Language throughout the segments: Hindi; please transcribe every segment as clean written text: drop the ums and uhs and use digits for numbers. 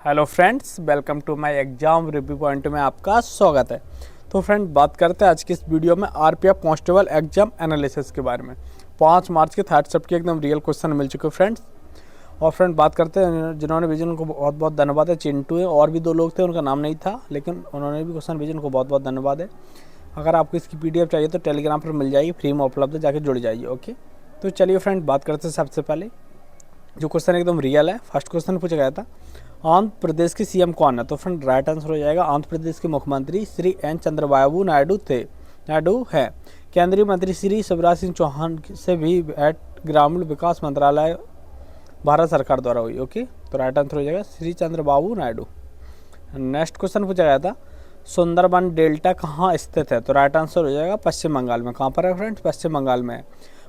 Hello friends, welcome to my exam review point में आपका स्वागत है। तो फ्रेंड, बात करते हैं आज की इस वीडियो में आरपीएफ कांस्टेबल एग्जाम एनालिसिस के बारे में। 5 मार्च के थर्ड शिफ्ट के एकदम रियल क्वेश्चन मिल चुके फ्रेंड्स। और फ्रेंड, बात करते हैं जिन्होंने भेजे उनको बहुत बहुत धन्यवाद है। चिंटू है, और भी 2 लोग थे, उनका नाम नहीं था, लेकिन उन्होंने भी क्वेश्चन भेजे, उनको बहुत बहुत धन्यवाद है। अगर आपको इसकी PDF चाहिए तो टेलीग्राम पर मिल जाएगी, फ्री में उपलब्ध है, जाके जुड़ जाइए। ओके, तो चलिए फ्रेंड, बात करते हैं सबसे पहले जो क्वेश्चन एकदम रियल है। फर्स्ट क्वेश्चन पूछा गया था, आंध्र प्रदेश के सीएम कौन है? तो फ्रेंड, राइट आंसर हो जाएगा आंध्र प्रदेश के मुख्यमंत्री श्री एन चंद्रबाबू नायडू है। केंद्रीय मंत्री श्री शिवराज सिंह चौहान से भी भेंट ग्रामीण विकास मंत्रालय भारत सरकार द्वारा हुई। ओके, तो राइट आंसर हो जाएगा श्री चंद्रबाबू नायडू। नेक्स्ट क्वेश्चन पूछा गया था, सुंदरबन डेल्टा कहाँ स्थित है? तो राइट आंसर हो जाएगा पश्चिम बंगाल में। कहाँ पर है फ्रेंड्स? पश्चिम बंगाल में।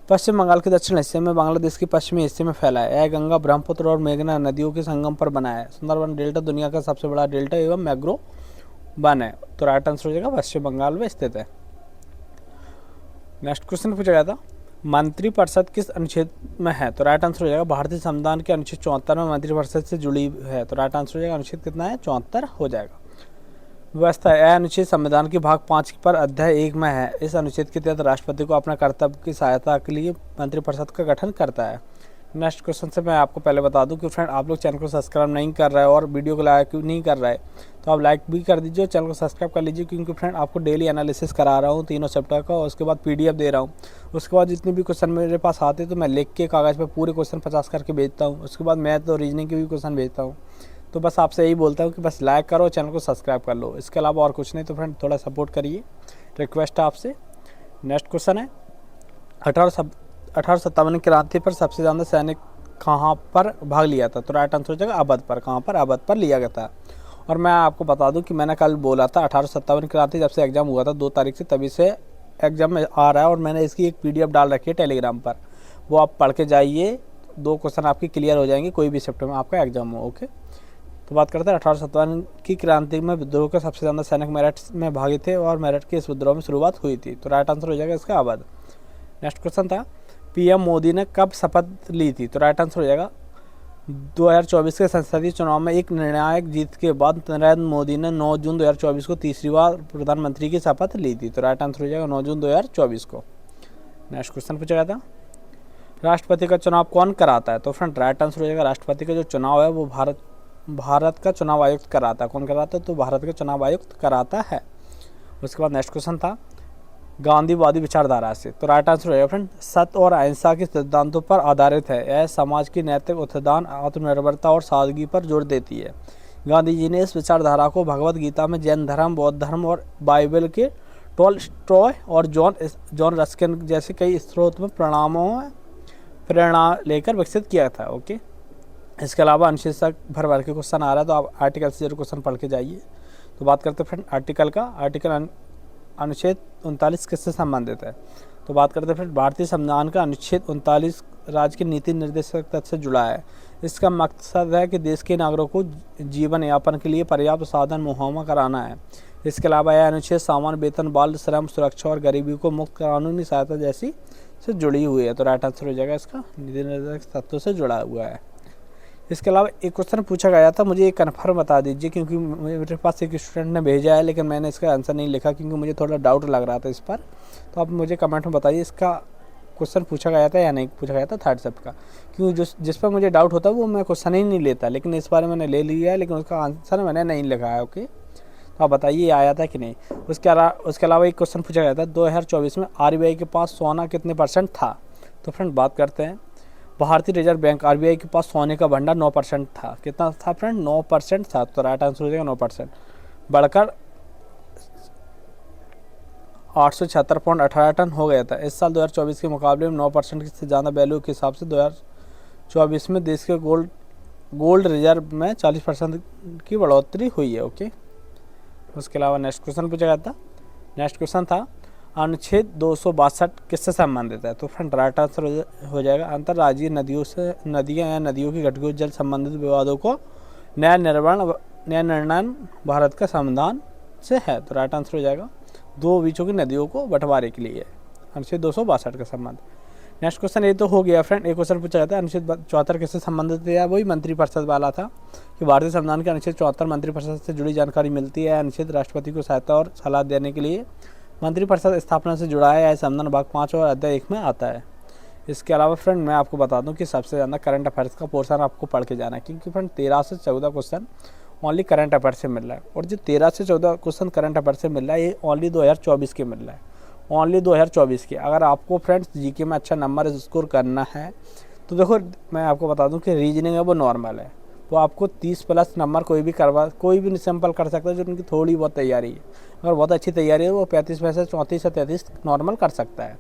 पश्चिम बंगाल के दक्षिण हिस्से में बांग्लादेश के पश्चिमी हिस्से में फैला है। यह गंगा, ब्रह्मपुत्र और मेघना नदियों के संगम पर बना है। सुंदरबन डेल्टा दुनिया का सबसे बड़ा डेल्टा एवं मैंग्रोव वन है। तो राइट आंसर हो जाएगा पश्चिम बंगाल में स्थित है। नेक्स्ट क्वेश्चन पूछा गया था, मंत्रिपरिषद किस अनुच्छेद में है? तो राइट आंसर हो जाएगा भारतीय संविधान के अनुच्छेद 74 में मंत्रिपरिषद से जुड़ी है। तो राइट आंसर हो जाएगा अनुच्छेद कितना है? 74 हो जाएगा। व्यवस्था, यह अनुच्छेद संविधान के भाग 5 पर अध्याय 1 में है। इस अनुच्छेद के तहत राष्ट्रपति को अपने कर्तव्य की सहायता के लिए मंत्रिपरिषद का गठन करता है। नेक्स्ट क्वेश्चन से मैं आपको पहले बता दूं कि फ्रेंड, आप लोग चैनल को सब्सक्राइब नहीं कर रहे हैं और वीडियो को लाइक नहीं कर रहे हैं, तो आप लाइक भी कर दीजिए और चैनल को सब्सक्राइब कर लीजिए, क्योंकि फ्रेंड आपको डेली एनालिसिस करा रहा हूँ 3 चैप्टर का, और उसके बाद PDF दे रहा हूँ। उसके बाद जितने भी क्वेश्चन मेरे पास आते हैं तो मैं लिख के कागज़ पर पूरे क्वेश्चन 50 करके भेजता हूँ। उसके बाद मैथ और रीजनिंग के भी क्वेश्चन भेजता हूँ। तो बस आपसे यही बोलता हूँ कि बस लाइक करो, चैनल को सब्सक्राइब कर लो, इसके अलावा और कुछ नहीं। तो फ्रेंड, थोड़ा सपोर्ट करिए, रिक्वेस्ट है आपसे। नेक्स्ट क्वेश्चन है, 1857 क्रांति पर सबसे ज़्यादा सैनिक कहाँ पर भाग लिया था? तो राइट आंसर हो जाएगा अवध पर। कहाँ पर? अवध पर लिया गया था। और मैं आपको बता दूं कि मैंने कल बोला था 1857 क्रांति जब से एग्जाम हुआ था 2 तारीख से, तभी से एग्जाम में आ रहा है, और मैंने इसकी एक PDF डाल रखी है टेलीग्राम पर, वो आप पढ़ के जाइए। 2 क्वेश्चन आपकी क्लियर हो जाएंगे, कोई भी शिफ्ट में आपका एग्जाम हो। ओके, तो बात करते हैं 1857 की क्रांति में विद्रोह के सबसे ज़्यादा सैनिक मेरठ में भागे थे, और मेरठ के इस विद्रोह में शुरुआत हुई थी। तो राइट आंसर हो जाएगा इसका अवध। नेक्स्ट क्वेश्चन था, PM मोदी ने कब शपथ ली थी? तो राइट आंसर हो जाएगा 2024 के संसदीय चुनाव में एक निर्णायक जीत के बाद नरेंद्र मोदी ने 9 जून 2024 को तीसरी बार प्रधानमंत्री की शपथ ली थी। तो राइट आंसर हो जाएगा 9 जून 2024 को। नेक्स्ट क्वेश्चन पूछा गया था, राष्ट्रपति का चुनाव कौन कराता है? तो फ्रेंड, राइट आंसर हो जाएगा राष्ट्रपति का जो चुनाव है वो भारत का चुनाव आयुक्त कराता है। कौन कराता है? तो भारत का चुनाव आयुक्त कराता है। उसके बाद नेक्स्ट क्वेश्चन था, गांधीवादी विचारधारा से। तो राइट आंसर हो जाएगा फ्रेंड, सत्य और अहिंसा के सिद्धांतों पर आधारित है। यह समाज की नैतिक उत्थान, आत्मनिर्भरता और सादगी पर जोर देती है। गांधी जी ने इस विचारधारा को भगवद गीता में, जैन धर्म, बौद्ध धर्म और बाइबल के टॉलस्टॉय और जॉन रस्किन जैसे कई स्रोत में प्रेरणा लेकर विकसित किया था। ओके, इसके अलावा अनुच्छेद से भर के क्वेश्चन आ रहा है, तो आप आर्टिकल से जरूर क्वेश्चन पढ़ के जाइए। तो बात करते हैं फ्रेंड आर्टिकल का। आर्टिकल अनुच्छेद 39 किससे संबंधित है? तो बात करते हैं फ्रेंड, भारतीय संविधान का अनुच्छेद 39 राज्य के नीति निर्देशक तत्व से जुड़ा है। इसका मकसद है कि देश के नागरिकों को जीवन यापन के लिए पर्याप्त साधन मुहैया कराना है। इसके अलावा यह अनुच्छेद सामान्य वेतन, बाल श्रम, सुरक्षा और गरीबी को मुक्त कानूनी सहायता जैसी से जुड़ी हुई है। तो राइट आंसर हो जाएगा इसका नीति निर्देशक तत्व से जुड़ा हुआ है। इसके अलावा एक क्वेश्चन पूछा गया था, मुझे ये कन्फर्म बता दीजिए, क्योंकि मेरे पास एक स्टूडेंट ने भेजा है, लेकिन मैंने इसका आंसर नहीं लिखा क्योंकि मुझे थोड़ा डाउट लग रहा था इस पर। तो आप मुझे कमेंट में बताइए इसका क्वेश्चन पूछा गया था या नहीं पूछा गया था थर्ड शिफ्ट का, क्योंकि जिस पर मुझे डाउट होता है वो मैं क्वेश्चन ही नहीं लेता, लेकिन इस बार मैंने ले लिया है, लेकिन उसका आंसर मैंने नहीं लिखा है। ओके, तो आप बताइए आया था कि नहीं। उसके अलावा एक क्वेश्चन पूछा गया था, 2024 में RBI के पास सोना कितने % था? तो फ्रेंड, बात करते हैं, भारतीय रिजर्व बैंक RBI के पास सोने का भंडार 9% था। कितना था फ्रेंड? 9% था। तो राइट आंसर हो जाएगा 9%, बढ़कर 876.18 टन हो गया था। इस साल 2024 के मुकाबले में 9% से ज़्यादा वैल्यू के हिसाब से 2024 में देश के गोल्ड रिजर्व में 40% की बढ़ोतरी हुई है। ओके, उसके अलावा नेक्स्ट क्वेश्चन पूछा गया था। नेक्स्ट क्वेश्चन था, अनुच्छेद 262 किससे संबंधित है? तो फ्रेंड, राइट आंसर हो जाएगा अंतर्राज्यीय नदियाँ या नदियों की घटकों जल संबंधित विवादों को न्याय निर्णय भारत का संविधान से है। तो राइट आंसर हो जाएगा 2 बीचों की नदियों को बंटवारे के लिए अनुच्छेद 262 का संबंध। नेक्स्ट क्वेश्चन ये तो हो गया फ्रेंड। एक क्वेश्चन पूछा जाता है अनुच्छेद 74 किससे संबंधित है? वही मंत्रिपरिषद वाला था कि भारतीय संविधान के अनुच्छेद 74 मंत्रिपरिषद से जुड़ी जानकारी मिलती है। अनुच्छेद राष्ट्रपति को सहायता और सलाह देने के लिए मंत्रिपरिषद स्थापना से जुड़ा है। संविधान भाग 5 और अध्याय 1 में आता है। इसके अलावा फ्रेंड मैं आपको बता दूं कि सबसे ज़्यादा करंट अफेयर्स का पोर्शन आपको पढ़ के जाना है, क्योंकि फ्रेंड 13 से 14 क्वेश्चन ओनली करंट अफेयर से मिल रहा है। और जो 13 से 14 क्वेश्चन करंट अफेयर से मिल रहा है, ये ओनली 2024 के मिल रहा है, ओनली 2024 के। अगर आपको फ्रेंड्स जीके में अच्छा नंबर स्कोर करना है तो देखो मैं आपको बता दूं कि रीजनिंग है वो नॉर्मल है, वो आपको 30+ नंबर कोई भी सिंपल कर सकता है जो उनकी थोड़ी बहुत तैयारी है। अगर बहुत अच्छी तैयारी है वो 35 में से 34 से 33 नॉर्मल कर सकता है।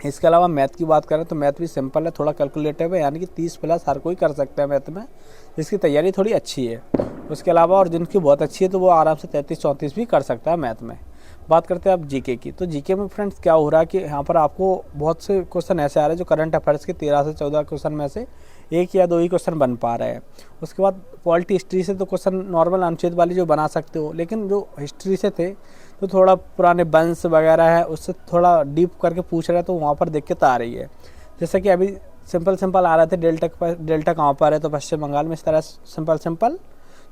इसके अलावा मैथ की बात करें तो मैथ भी सिंपल है, थोड़ा कैलकुलेटिव है, यानी कि 30+ हर कोई कर सकता है मैथ में, जिसकी तैयारी थोड़ी अच्छी है। उसके अलावा और जिनकी बहुत अच्छी है तो वो आराम से 33-34 भी कर सकता है मैथ में। बात करते हैं अब जीके की, तो जीके में फ्रेंड्स क्या हो रहा है कि यहाँ पर आपको बहुत से क्वेश्चन ऐसे आ रहे हैं जो करंट अफेयर्स के 13 से 14 क्वेश्चन में से 1 या 2 ही क्वेश्चन बन पा रहे हैं। उसके बाद पॉलिटी हिस्ट्री से तो क्वेश्चन नॉर्मल अनुच्छेद वाली जो बना सकते हो, लेकिन जो हिस्ट्री से थे तो थोड़ा पुराने वंश वगैरह है उससे थोड़ा डीप करके पूछ रहे हैं, तो वहाँ पर दिक्कत आ रही है। जैसे कि अभी सिंपल आ रहे थे डेल्टा कहाँ पर है, तो पश्चिम बंगाल में, इस तरह सिंपल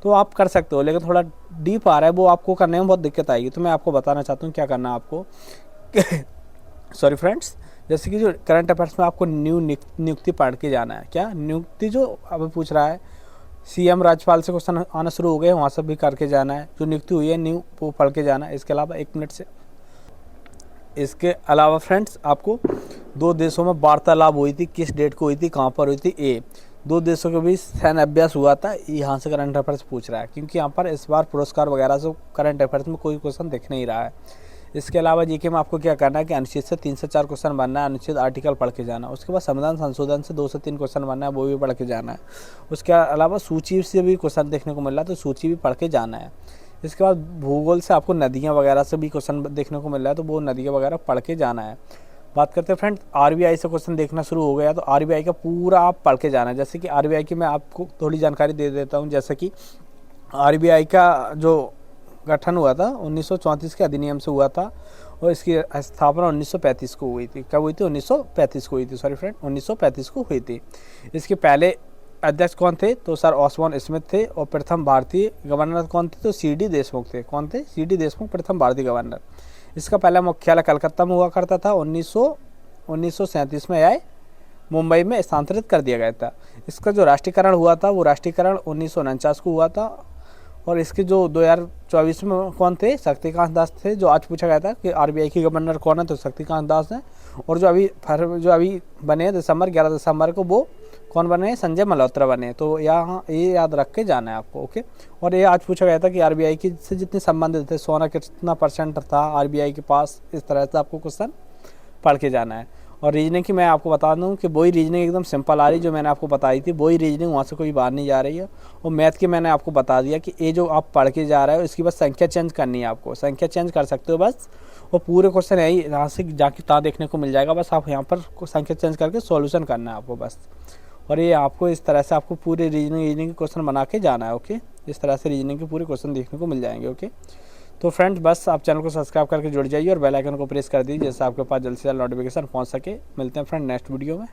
तो आप कर सकते हो, लेकिन थोड़ा डीप आ रहा है वो आपको करने में बहुत दिक्कत आएगी। तो मैं आपको बताना चाहता हूँ क्या करना है आपको सॉरी फ्रेंड्स, जैसे कि जो करंट अफेयर्स में आपको नियुक्ति पढ़ के जाना है। क्या नियुक्ति जो अभी पूछ रहा है, सीएम राज्यपाल से क्वेश्चन आना शुरू हो गए, वहाँ से भी करके जाना है। जो नियुक्ति हुई है वो पढ़ के जाना है। इसके अलावा 1 मिनट से, इसके अलावा फ्रेंड्स आपको 2 देशों में वार्तालाप हुई थी, किस डेट को हुई थी, कहाँ पर हुई थी। 2 देशों के बीच सैन्य अभ्यास हुआ था, यहाँ से करंट अफेयर्स पूछ रहा है, क्योंकि यहाँ पर इस बार पुरस्कार वगैरह से करंट अफेयर्स में कोई क्वेश्चन दिख नहीं रहा है। इसके अलावा जीके में आपको क्या करना है कि अनुच्छेद से 3 से 4 क्वेश्चन बनना है, अनुच्छेद आर्टिकल पढ़ के जाना है। उसके बाद संविधान संशोधन से 2 से 3 क्वेश्चन बनना है, वो भी पढ़ के जाना है। उसके अलावा सूची से भी क्वेश्चन देखने को मिल रहा है, तो सूची भी पढ़ के जाना है। इसके बाद भूगोल से आपको नदियाँ वगैरह से भी क्वेश्चन देखने को मिल रहा है, तो वो नदियाँ वगैरह पढ़ के जाना है। बात करते हैं फ्रेंड आरबीआई से क्वेश्चन देखना शुरू हो गया, तो आरबीआई का पूरा आप पढ़ के जाना है। जैसे कि आरबीआई की मैं आपको थोड़ी जानकारी दे देता हूँ। जैसे कि आरबीआई का जो गठन हुआ था 1934 के अधिनियम से हुआ था, और इसकी स्थापना 1935 को हुई थी। कब हुई थी? 1935 को हुई थी, सॉरी फ्रेंड, 1935 को हुई थी। इसके पहले अध्यक्ष कौन थे? तो सर ऑस्बॉर्न स्मिथ थे। और प्रथम भारतीय गवर्नर कौन थे? तो सीडी देशमुख थे। कौन थे? सीडी देशमुख प्रथम भारतीय गवर्नर। इसका पहला मुख्यालय कलकत्ता में हुआ करता था। 1937 में आए मुंबई में स्थानांतरित कर दिया गया था। इसका जो राष्ट्रीयकरण हुआ था वो राष्ट्रीयकरण 1949 को हुआ था। और इसके जो 2024 में कौन थे? शक्तिकांत दास थे। जो आज पूछा गया था कि आरबीआई के गवर्नर कौन है, तो शक्तिकांत दास हैं। और जो अभी बने 11 दिसंबर को, वो कौन बने हैं? संजय मल्होत्रा बने। तो यहाँ ये याद रख के जाना है आपको, ओके। और ये आज पूछा गया था कि आरबीआई की से जितने संबंधित थे, सोना कितना % था आरबीआई के पास, इस तरह से आपको क्वेश्चन पढ़ के जाना है। और रीजनिंग की मैं आपको बता दूं कि वही रीजनिंग एकदम सिंपल आ रही जो मैंने आपको बताई थी, वही रीजनिंग, वहाँ से कोई बाहर नहीं जा रही है। और मैथ की मैंने आपको बता दिया कि ये जो आप पढ़ के जा रहे हो इसकी बस संख्या चेंज करनी है आपको, संख्या चेंज कर सकते हो बस। और पूरे क्वेश्चन यही यहाँ से जाके ता देखने को मिल जाएगा, बस आप यहाँ पर संख्या चेंज करके सॉल्यूशन करना है आपको बस। और ये आपको इस तरह से आपको पूरे रीजनिंग के क्वेश्चन बना के जाना है, ओके। इस तरह से रीजनिंग के पूरे क्वेश्चन देखने को मिल जाएंगे, ओके। तो फ्रेंड्स बस आप चैनल को सब्सक्राइब करके जुड़ जाइए और बेल आइकन को प्रेस कर दीजिए, जिससे आपके पास जल्द से जल्द नोटिफिकेशन पहुंच सके। मिलते हैं फ्रेंड नेक्स्ट वीडियो में।